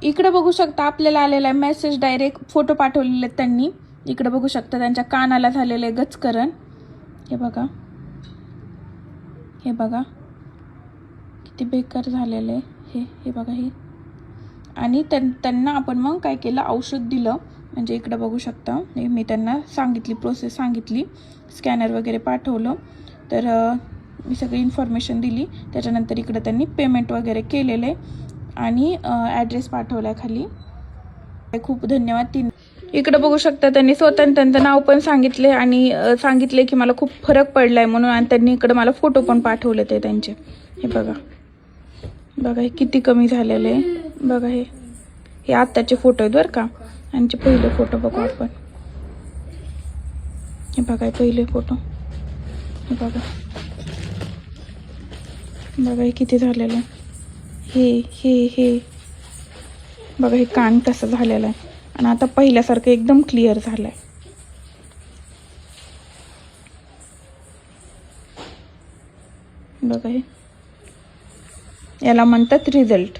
इकडे बघू शकता आपल्याला आलेला आहे मेसेज, डायरेक्ट फोटो पाठवलेले आहेत त्यांनी. इकडे बघू शकता त्यांच्या कानाला झालेलं आहे गचकरण. हे बघा, हे बघा किती बेकार झालेलं आहे हे बघा हे. आणि त्यांना आपण मग काय केलं, औषध दिलं. म्हणजे इकडे बघू शकता मी त्यांना सांगितली, प्रोसेस सांगितली, स्कॅनर वगैरे पाठवलं, तर मी सगळी इन्फॉर्मेशन दिली. त्याच्यानंतर इकडे त्यांनी पेमेंट वगैरे केलेलं आहे आणि ॲड्रेस पाठवला आहे खाली. खूप धन्यवाद. इकडे बघू शकता त्यांनी स्वतः त्यांचं नाव पण सांगितले आणि सांगितले की मला खूप फरक पडला आहे म्हणून. आणि त्यांनी इकडे मला फोटो पण पाठवले ते त्यांचे. हे बघा, बघा हे किती कमी झालेले आहे. बघा हे आत्ताचे फोटो आहेत बरं का. यांचे पहिले फोटो बघू आपण. हे बघा हे पहिले फोटो. हे बघा, बघा हे किती झालेलं आहे. हे बघा हे कान कसं झालेलं आहे. आणि आता पहिल्यासारखं एकदम क्लिअर झालं आहे. बघा हे, याला म्हणतात रिझल्ट.